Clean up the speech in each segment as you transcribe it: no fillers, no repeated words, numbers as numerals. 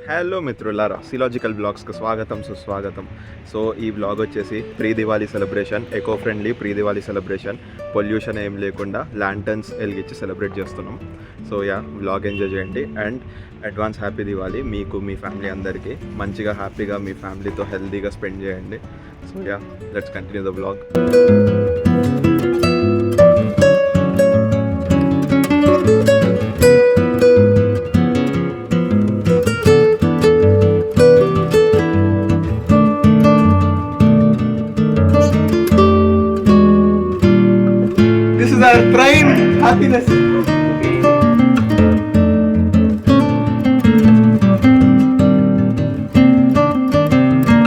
Hello మిత్రులారా, సిలాజికల్ బ్లాగ్స్కి స్వాగతం సుస్వాగతం. సో ఈ బ్లాగ్ వచ్చేసి pre Diwali celebration, eco friendly pre Diwali celebration. Pollution ఏం లేకుండా ల్యాంటర్న్స్ వెలిగించి సెలబ్రేట్ చేస్తున్నాం. సో బ్లాగ్ ఎంజాయ్ చేయండి అండ్ అడ్వాన్స్ హ్యాపీ దివాళీ మీకు, మీ ఫ్యామిలీ అందరికీ. మంచిగా హ్యాపీగా మీ ఫ్యామిలీతో హెల్తీగా స్పెండ్ చేయండి. So let's continue the blog. Our prime happiness.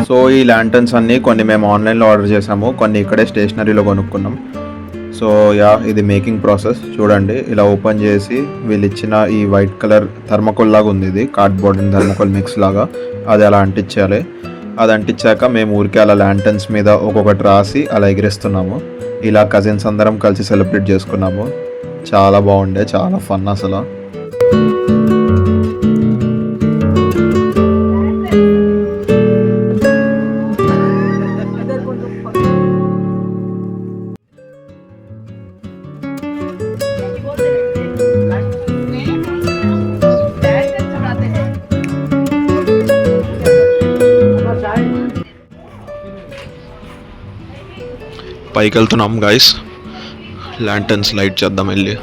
So ఈ ల్యాంటర్న్స్ అన్నీ కొన్ని మేము ఆన్లైన్లో ఆర్డర్ చేసాము, కొన్ని ఇక్కడే స్టేషనరీలో కొనుక్కున్నాం. సో ఇది మేకింగ్ ప్రాసెస్ చూడండి. ఇలా ఓపెన్ చేసి వీళ్ళు ఇచ్చిన ఈ వైట్ కలర్ థర్మకోల్ లాగా ఉంది, ఇది కార్డ్బోర్డ్ అండ్ థర్మకోల్ మిక్స్ లాగా. అది అలా అంటించాలి. అది అంటించాక మేము ఊరికే అలా ల్యాంటర్న్స్ మీద ఒక్కొక్కటి రాసి అలా ఎగిరిస్తున్నాము. ఇలా కజిన్స్ అందరం కలిసి సెలబ్రేట్ చేసుకున్నాము. చాలా బాగుండే, చాలా ఫన్ అసలు. పైకి వెళ్తున్నాం గైస్, ల్యాంటర్న్స్ లైట్ చేద్దాం వెళ్ళి.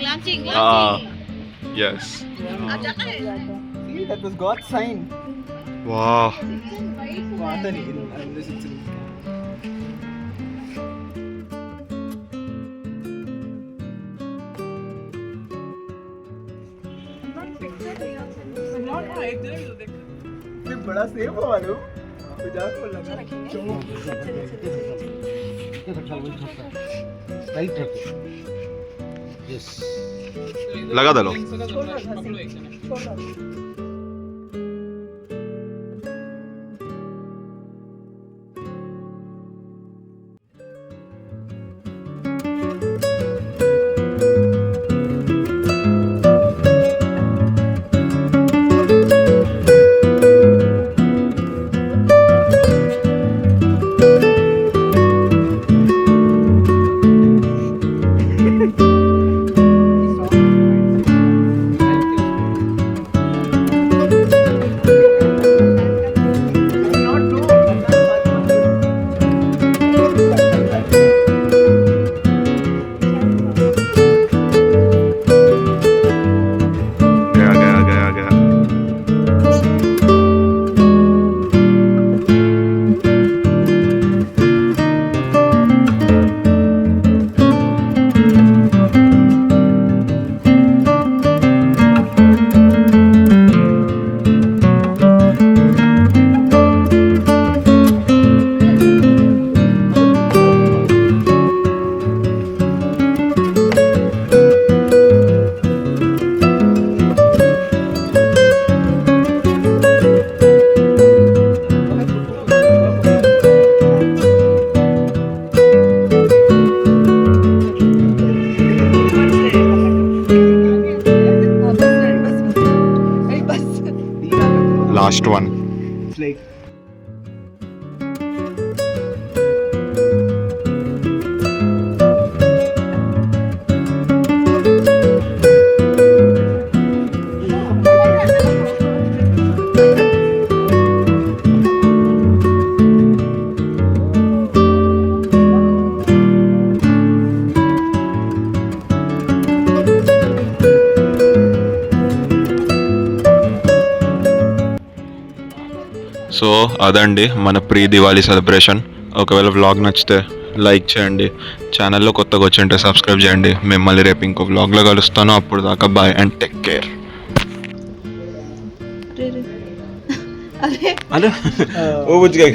Launching. Yes. See, that was God's sign. Wow. बड़ा सेफ हो वालों Yes. लगा दलो. Last one. It's like so అదండి మన ప్రీ దివాళీ సెలబ్రేషన్. ఒకవేళ వ్లాగ్ నచ్చితే లైక్ చేయండి, ఛానల్లో కొత్తగా వచ్చింటే సబ్స్క్రైబ్ చేయండి. మిమ్మల్ని రేపు ఇంకో వ్లాగ్లో కలుస్తాను. అప్పుడు దాకా బాయ్ అండ్ టేక్ కేర్. अरे वो बुझ गए।